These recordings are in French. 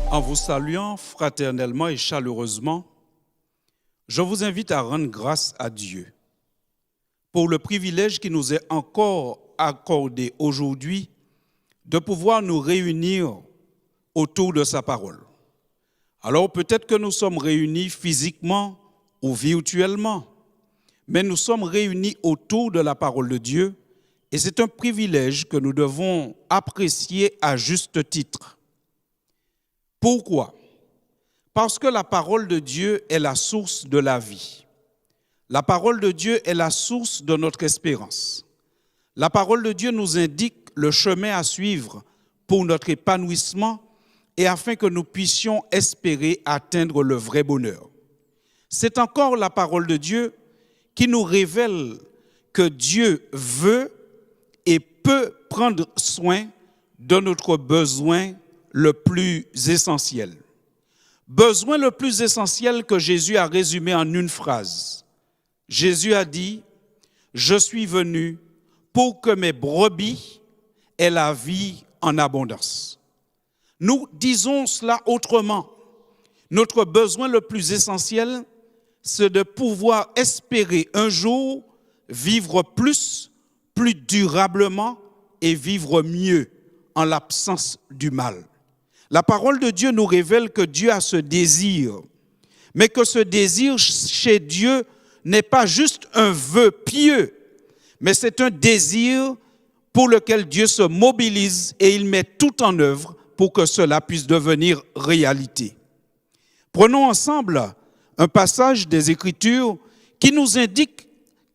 En vous saluant fraternellement et chaleureusement, je vous invite à rendre grâce à Dieu pour le privilège qui nous est encore accordé aujourd'hui de pouvoir nous réunir autour de sa parole. Alors peut-être que nous sommes réunis physiquement ou virtuellement, mais nous sommes réunis autour de la parole de Dieu et c'est un privilège que nous devons apprécier à juste titre. Pourquoi ? Parce que la parole de Dieu est la source de la vie. La parole de Dieu est la source de notre espérance. La parole de Dieu nous indique le chemin à suivre pour notre épanouissement et afin que nous puissions espérer atteindre le vrai bonheur. C'est encore la parole de Dieu qui nous révèle que Dieu veut et peut prendre soin de notre besoin le plus essentiel. Besoin le plus essentiel que Jésus a résumé en une phrase. Jésus a dit, « Je suis venu pour que mes brebis aient la vie en abondance. » Nous disons cela autrement. Notre besoin le plus essentiel, c'est de pouvoir espérer un jour vivre plus durablement et vivre mieux en l'absence du mal. La parole de Dieu nous révèle que Dieu a ce désir, mais que ce désir chez Dieu n'est pas juste un vœu pieux, mais c'est un désir pour lequel Dieu se mobilise et il met tout en œuvre pour que cela puisse devenir réalité. Prenons ensemble un passage des Écritures qui nous indique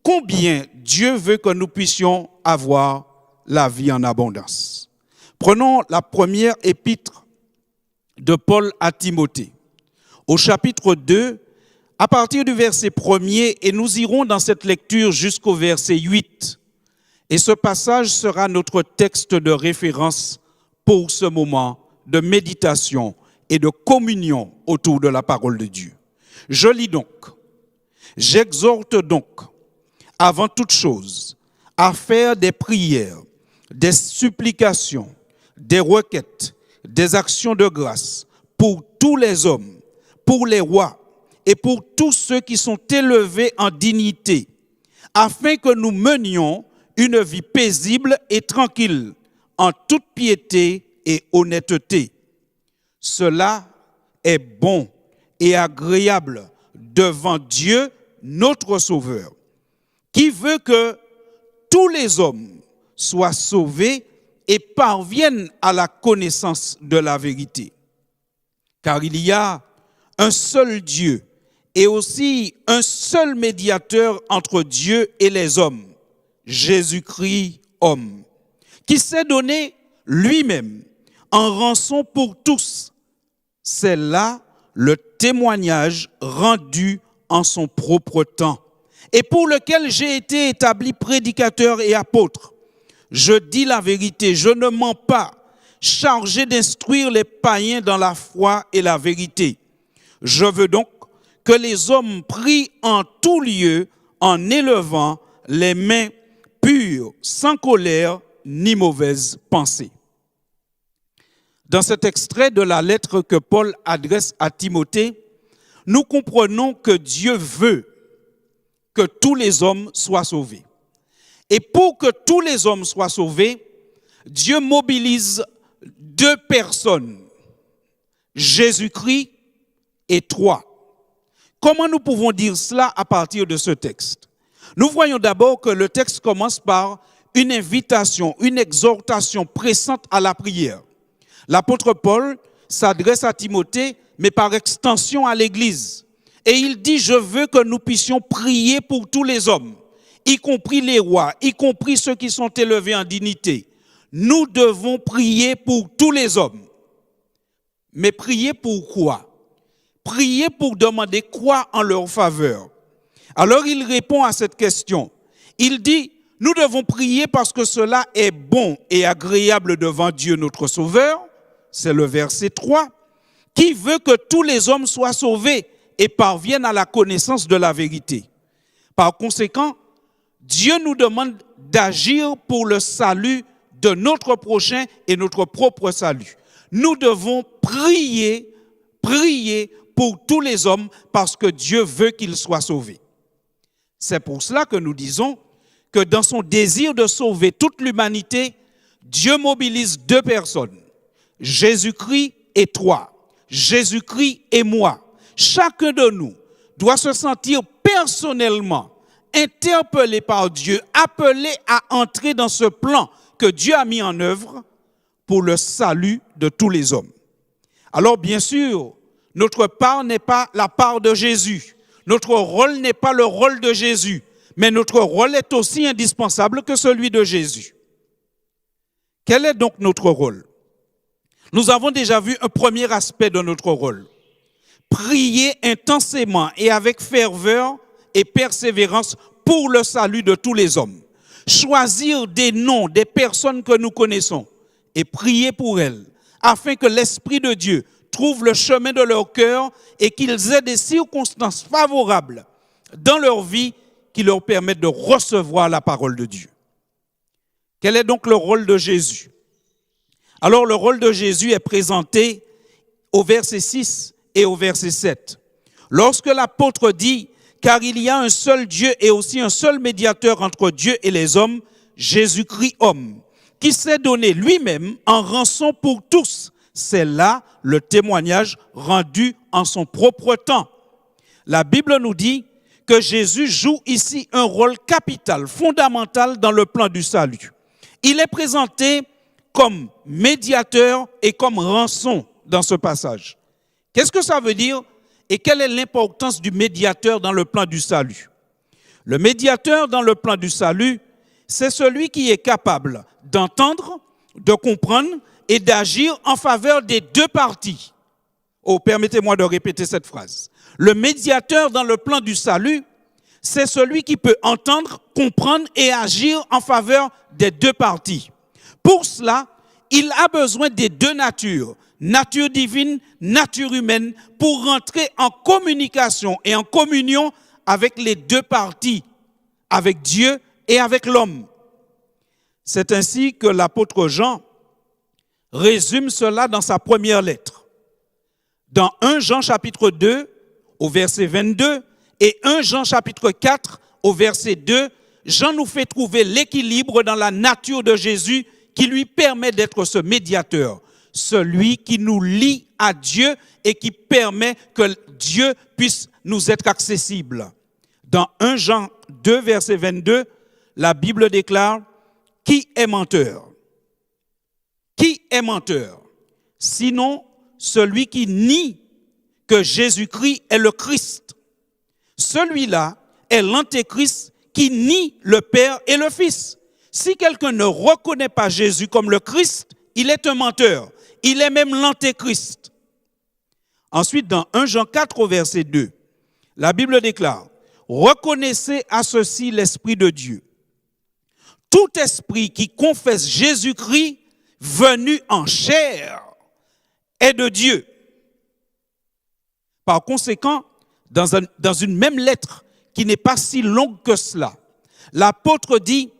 combien Dieu veut que nous puissions avoir la vie en abondance. Prenons la première épître de Paul à Timothée, au chapitre 2, à partir du verset 1er, et nous irons dans cette lecture jusqu'au verset 8. Et ce passage sera notre texte de référence pour ce moment de méditation et de communion autour de la parole de Dieu. Je lis donc, « J'exhorte donc, avant toute chose, à faire des prières, des supplications, des requêtes, des actions de grâce pour tous les hommes, pour les rois et pour tous ceux qui sont élevés en dignité, afin que nous menions une vie paisible et tranquille, en toute piété et honnêteté. Cela est bon et agréable devant Dieu, notre Sauveur, qui veut que tous les hommes soient sauvés et parviennent à la connaissance de la vérité. Car il y a un seul Dieu et aussi un seul médiateur entre Dieu et les hommes, Jésus-Christ, homme, qui s'est donné lui-même en rançon pour tous. C'est là le témoignage rendu en son propre temps et pour lequel j'ai été établi prédicateur et apôtre. Je dis la vérité, je ne mens pas, chargé d'instruire les païens dans la foi et la vérité. Je veux donc que les hommes prient en tout lieu en élevant les mains pures, sans colère ni mauvaise pensée. Dans cet extrait de la lettre que Paul adresse à Timothée, nous comprenons que Dieu veut que tous les hommes soient sauvés. Et pour que tous les hommes soient sauvés, Dieu mobilise deux personnes, Jésus-Christ et toi. Comment nous pouvons dire cela à partir de ce texte ? Nous voyons d'abord que le texte commence par une invitation, une exhortation pressante à la prière. L'apôtre Paul s'adresse à Timothée, mais par extension à l'Église. Et il dit, je veux que nous puissions prier pour tous les hommes, y compris les rois, y compris ceux qui sont élevés en dignité. Nous devons prier pour tous les hommes. Mais prier pour quoi ? Prier pour demander quoi en leur faveur ? Alors il répond à cette question. Il dit, nous devons prier parce que cela est bon et agréable devant Dieu notre Sauveur. C'est le verset 3. Qui veut que tous les hommes soient sauvés et parviennent à la connaissance de la vérité. Par conséquent, Dieu nous demande d'agir pour le salut de notre prochain et notre propre salut. nous devons prier pour tous les hommes parce que Dieu veut qu'ils soient sauvés. C'est pour cela que nous disons que dans son désir de sauver toute l'humanité, Dieu mobilise deux personnes, Jésus-Christ et toi, Jésus-Christ et moi. Chacun de nous doit se sentir personnellement interpellé par Dieu, appelé à entrer dans ce plan que Dieu a mis en œuvre pour le salut de tous les hommes. Alors bien sûr, notre part n'est pas la part de Jésus. Notre rôle n'est pas le rôle de Jésus, mais notre rôle est aussi indispensable que celui de Jésus. Quel est donc notre rôle? Nous avons déjà vu un premier aspect de notre rôle. Prier intensément et avec ferveur et persévérance pour le salut de tous les hommes. Choisir des noms des personnes que nous connaissons et prier pour elles, afin que l'Esprit de Dieu trouve le chemin de leur cœur et qu'ils aient des circonstances favorables dans leur vie qui leur permettent de recevoir la parole de Dieu. Quel est donc le rôle de Jésus? Alors le rôle de Jésus est présenté au verset 6 et au verset 7. Lorsque l'apôtre dit « Car il y a un seul Dieu et aussi un seul médiateur entre Dieu et les hommes, Jésus-Christ homme, qui s'est donné lui-même en rançon pour tous. » C'est là le témoignage rendu en son propre temps. La Bible nous dit que Jésus joue ici un rôle capital, fondamental dans le plan du salut. Il est présenté comme médiateur et comme rançon dans ce passage. Qu'est-ce que ça veut dire et quelle est l'importance du médiateur dans le plan du salut? Le médiateur dans le plan du salut, c'est celui qui est capable d'entendre, de comprendre et d'agir en faveur des deux parties. Oh, permettez-moi de répéter cette phrase. Le médiateur dans le plan du salut, c'est celui qui peut entendre, comprendre et agir en faveur des deux parties. Pour cela, il a besoin des deux natures, nature divine, nature humaine, pour rentrer en communication et en communion avec les deux parties, avec Dieu et avec l'homme. C'est ainsi que l'apôtre Jean résume cela dans sa première lettre. Dans 1 Jean chapitre 2 au verset 22 et 1 Jean chapitre 4 au verset 2, Jean nous fait trouver l'équilibre dans la nature de Jésus qui lui permet d'être ce médiateur, celui qui nous lie à Dieu et qui permet que Dieu puisse nous être accessible. Dans 1 Jean 2 verset 22, la Bible déclare « Qui est menteur ? Qui est menteur ? Sinon, celui qui nie que Jésus-Christ est le Christ. Celui-là est l'antéchrist qui nie le Père et le Fils. Si quelqu'un ne reconnaît pas Jésus comme le Christ, il est un menteur. Il est même l'antéchrist. Ensuite, dans 1 Jean 4 au verset 2, la Bible déclare « Reconnaissez à ceci l'Esprit de Dieu. Tout esprit qui confesse Jésus-Christ venu en chair est de Dieu. » Par conséquent, dans une même lettre qui n'est pas si longue que cela, l'apôtre dit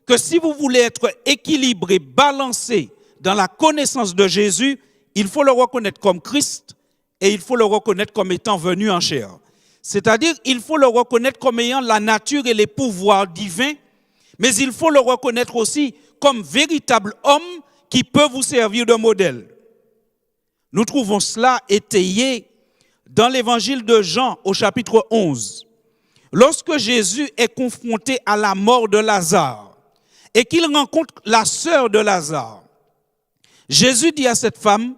que si vous voulez être équilibré, balancé dans la connaissance de Jésus, il faut le reconnaître comme Christ et il faut le reconnaître comme étant venu en chair. C'est-à-dire, il faut le reconnaître comme ayant la nature et les pouvoirs divins, mais il faut le reconnaître aussi comme véritable homme qui peut vous servir de modèle. Nous trouvons cela étayé dans l'évangile de Jean au chapitre 11. Lorsque Jésus est confronté à la mort de Lazare et qu'il rencontre la sœur de Lazare, Jésus dit à cette femme,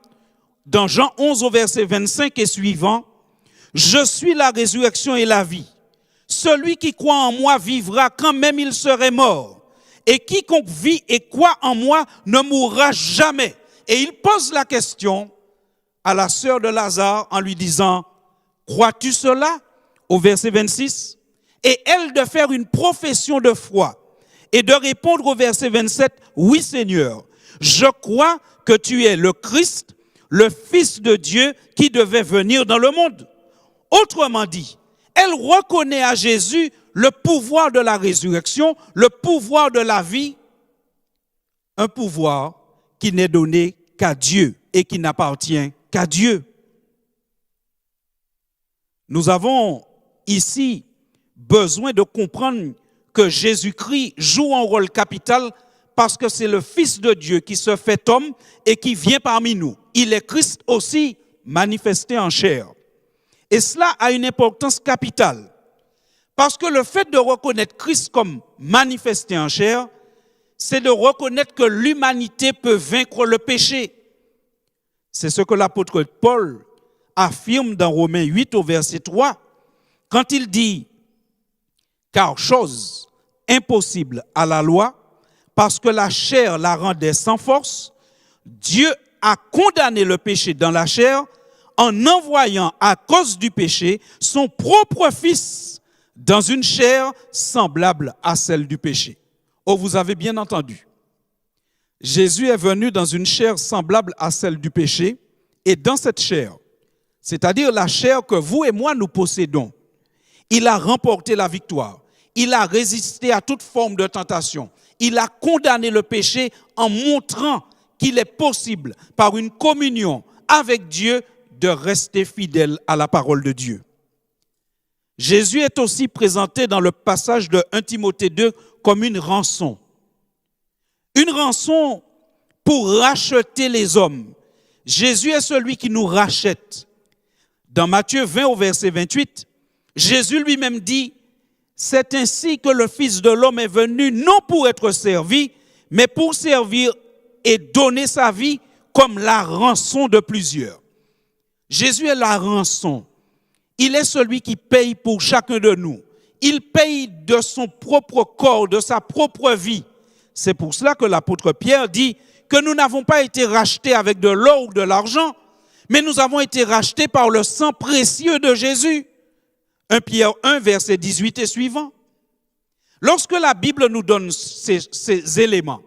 dans Jean 11 au verset 25 et suivant, « Je suis la résurrection et la vie. Celui qui croit en moi vivra quand même il serait mort. Et quiconque vit et croit en moi ne mourra jamais. » Et il pose la question à la sœur de Lazare en lui disant, « Crois-tu cela ?» au verset 26. Et elle de faire une profession de foi et de répondre au verset 27, « Oui Seigneur, je crois que tu es le Christ, le Fils de Dieu qui devait venir dans le monde. » Autrement dit, elle reconnaît à Jésus le pouvoir de la résurrection, le pouvoir de la vie, un pouvoir qui n'est donné qu'à Dieu. et qui n'appartient qu'à Dieu. Nous avons ici besoin de comprendre que Jésus-Christ joue un rôle capital parce que c'est le Fils de Dieu qui se fait homme et qui vient parmi nous. Il est Christ aussi manifesté en chair. Et cela a une importance capitale parce que le fait de reconnaître Christ comme manifesté en chair, c'est de reconnaître que l'humanité peut vaincre le péché. C'est ce que l'apôtre Paul affirme dans Romains 8 au verset 3, quand il dit « Car chose impossible à la loi, parce que la chair la rendait sans force, Dieu a condamné le péché dans la chair en envoyant à cause du péché son propre Fils dans une chair semblable à celle du péché. » Oh, vous avez bien entendu. Jésus est venu dans une chair semblable à celle du péché, et dans cette chair, c'est-à-dire la chair que vous et moi nous possédons, il a remporté la victoire. Il a résisté à toute forme de tentation. Il a condamné le péché en montrant qu'il est possible, par une communion avec Dieu, de rester fidèle à la parole de Dieu. Jésus est aussi présenté dans le passage de 1 Timothée 2 comme une rançon. Une rançon pour racheter les hommes. Jésus est celui qui nous rachète. Dans Matthieu 20 au verset 28, Jésus lui-même dit « C'est ainsi que le Fils de l'homme est venu non pour être servi, mais pour servir et donner sa vie comme la rançon de plusieurs. » Jésus est la rançon. Il est celui qui paye pour chacun de nous. Il paye de son propre corps, de sa propre vie. C'est pour cela que l'apôtre Pierre dit que nous n'avons pas été rachetés avec de l'or ou de l'argent, mais nous avons été rachetés par le sang précieux de Jésus. 1 Pierre 1, verset 18 et suivant. Lorsque la Bible nous donne ces éléments,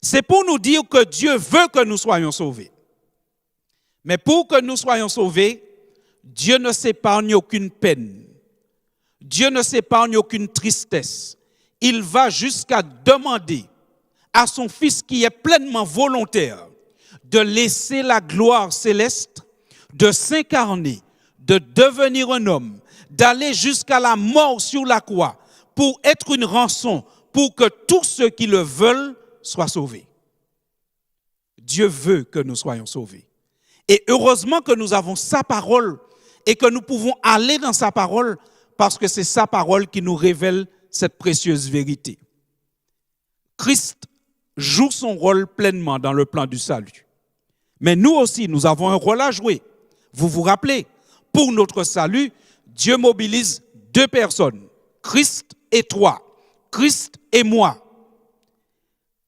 c'est pour nous dire que Dieu veut que nous soyons sauvés. Mais pour que nous soyons sauvés, Dieu ne s'épargne aucune peine. Dieu ne s'épargne aucune tristesse. Il va jusqu'à demander à son Fils qui est pleinement volontaire de laisser la gloire céleste, de s'incarner, de devenir un homme, d'aller jusqu'à la mort sur la croix pour être une rançon, pour que tous ceux qui le veulent soient sauvés. Dieu veut que nous soyons sauvés. Et heureusement que nous avons sa parole et que nous pouvons aller dans sa parole parce que c'est sa parole qui nous révèle cette précieuse vérité. Christ joue son rôle pleinement dans le plan du salut. Mais nous aussi, nous avons un rôle à jouer. Vous vous rappelez, pour notre salut, Dieu mobilise deux personnes, Christ et toi, Christ et moi.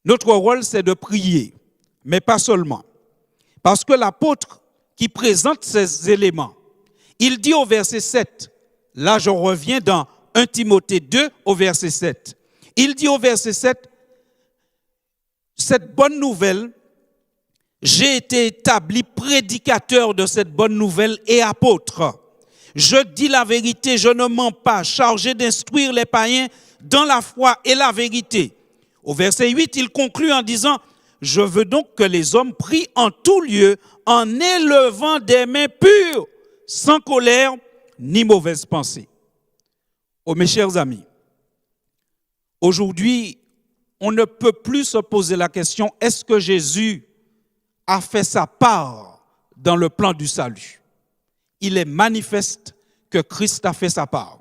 Notre rôle, c'est de prier, mais pas seulement. Parce que l'apôtre qui présente ces éléments, il dit au verset 7, là je reviens dans 1 Timothée 2 au verset 7, il dit au verset 7, cette bonne nouvelle, j'ai été établi prédicateur de cette bonne nouvelle et apôtre. Je dis la vérité, je ne mens pas, chargé d'instruire les païens dans la foi et la vérité. Au verset 8, il conclut en disant, je veux donc que les hommes prient en tout lieu, en élevant des mains pures, sans colère ni mauvaise pensée. Oh mes chers amis, aujourd'hui, on ne peut plus se poser la question, est-ce que Jésus a fait sa part dans le plan du salut? Il est manifeste que Christ a fait sa part.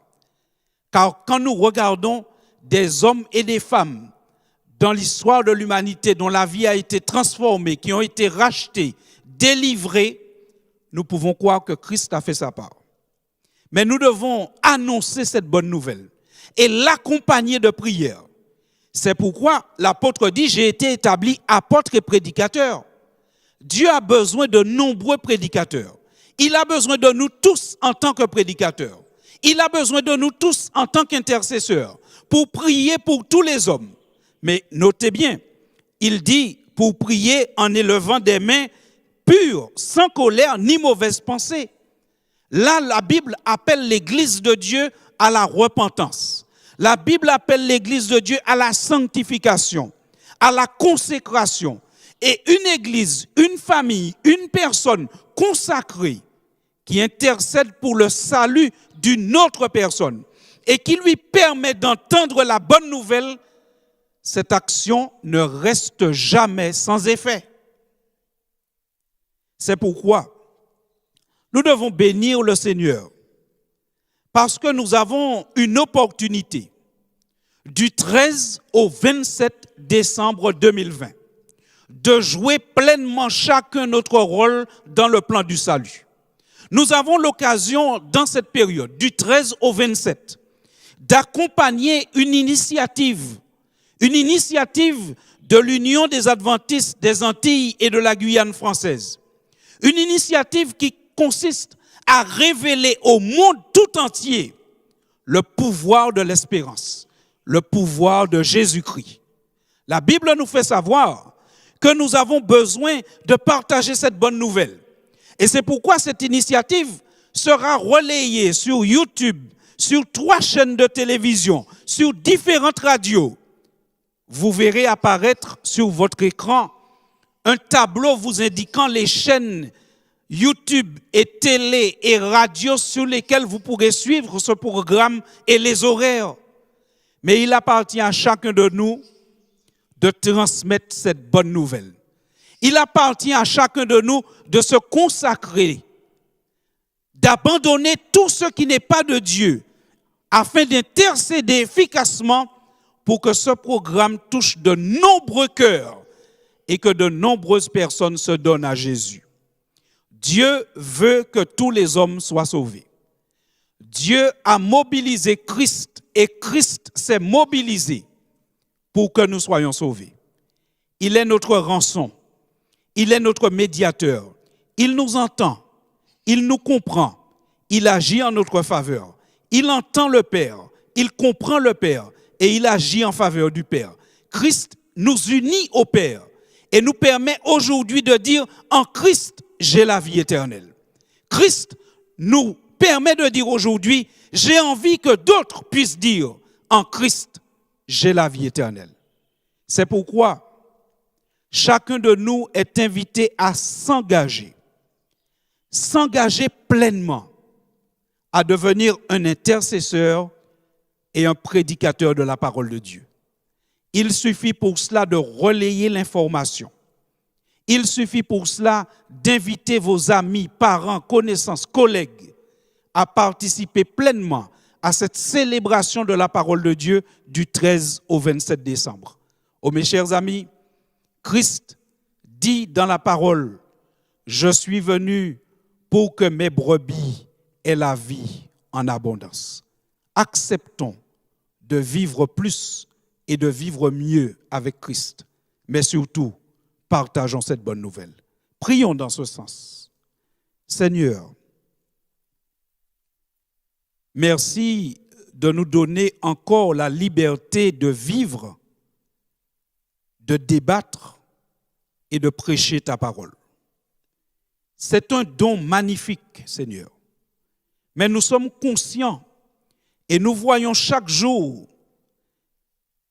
Car quand nous regardons des hommes et des femmes dans l'histoire de l'humanité dont la vie a été transformée, qui ont été rachetés, délivrés, nous pouvons croire que Christ a fait sa part. Mais nous devons annoncer cette bonne nouvelle et l'accompagner de prières. C'est pourquoi l'apôtre dit, j'ai été établi apôtre et prédicateur. Dieu a besoin de nombreux prédicateurs. Il a besoin de nous tous en tant que prédicateurs. Il a besoin de nous tous en tant qu'intercesseurs pour prier pour tous les hommes. Mais notez bien, il dit pour prier en élevant des mains pures, sans colère ni mauvaise pensée. Là, la Bible appelle l'Église de Dieu à la repentance. La Bible appelle l'Église de Dieu à la sanctification, à la consécration. Et une église, une famille, une personne consacrée qui intercède pour le salut d'une autre personne et qui lui permet d'entendre la bonne nouvelle, cette action ne reste jamais sans effet. C'est pourquoi nous devons bénir le Seigneur, parce que nous avons une opportunité du 13 au 27 décembre 2020 de jouer pleinement chacun notre rôle dans le plan du salut. Nous avons l'occasion, dans cette période, du 13 au 27, d'accompagner une initiative de l'Union des Adventistes des Antilles et de la Guyane française. Une initiative qui consiste à révéler au monde tout entier le pouvoir de l'espérance, le pouvoir de Jésus-Christ. La Bible nous fait savoir que nous avons besoin de partager cette bonne nouvelle. Et c'est pourquoi cette initiative sera relayée sur YouTube, sur 3 chaînes de télévision, sur différentes radios. Vous verrez apparaître sur votre écran un tableau vous indiquant les chaînes YouTube et télé et radio sur lesquelles vous pourrez suivre ce programme et les horaires. Mais il appartient à chacun de nous de transmettre cette bonne nouvelle. Il appartient à chacun de nous de se consacrer, d'abandonner tout ce qui n'est pas de Dieu, afin d'intercéder efficacement pour que ce programme touche de nombreux cœurs et que de nombreuses personnes se donnent à Jésus. Dieu veut que tous les hommes soient sauvés. Dieu a mobilisé Christ et Christ s'est mobilisé pour que nous soyons sauvés. Il est notre rançon. Il est notre médiateur. Il nous entend. Il nous comprend. Il agit en notre faveur. Il entend le Père. Il comprend le Père. Et il agit en faveur du Père. Christ nous unit au Père et nous permet aujourd'hui de dire en Christ, j'ai la vie éternelle. Christ nous permet de dire aujourd'hui, j'ai envie que d'autres puissent dire en Christ, j'ai la vie éternelle. C'est pourquoi chacun de nous est invité à s'engager pleinement à devenir un intercesseur et un prédicateur de la parole de Dieu. Il suffit pour cela de relayer l'information. Il suffit pour cela d'inviter vos amis, parents, connaissances, collègues à participer pleinement à cette célébration de la parole de Dieu du 13 au 27 décembre. Oh mes chers amis, Christ dit dans la parole, « Je suis venu pour que mes brebis aient la vie en abondance. » Acceptons de vivre plus et de vivre mieux avec Christ. Mais surtout, partageons cette bonne nouvelle. Prions dans ce sens. Seigneur, merci de nous donner encore la liberté de vivre, de débattre et de prêcher ta parole. C'est un don magnifique, Seigneur. Mais nous sommes conscients et nous voyons chaque jour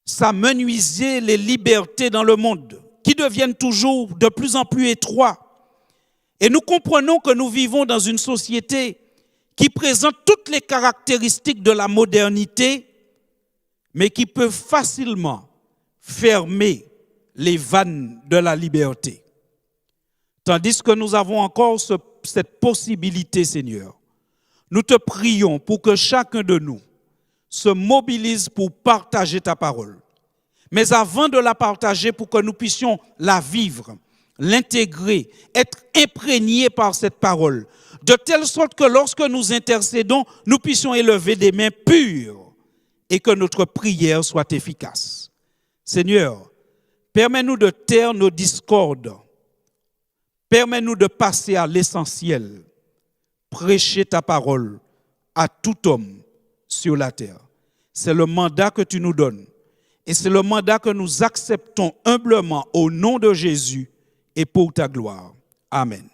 s'amenuiser les libertés dans le monde qui deviennent toujours de plus en plus étroites. Et nous comprenons que nous vivons dans une société qui présente toutes les caractéristiques de la modernité, mais qui peut facilement fermer les vannes de la liberté. Tandis que nous avons encore cette possibilité, Seigneur, nous te prions pour que chacun de nous se mobilise pour partager ta parole. Mais avant de la partager, pour que nous puissions la vivre, l'intégrer, être imprégnés par cette parole, de telle sorte que lorsque nous intercédons, nous puissions élever des mains pures et que notre prière soit efficace. Seigneur, permets-nous de taire nos discordes. Permets-nous de passer à l'essentiel. Prêcher ta parole à tout homme sur la terre. C'est le mandat que tu nous donnes. Et c'est le mandat que nous acceptons humblement au nom de Jésus et pour ta gloire. Amen.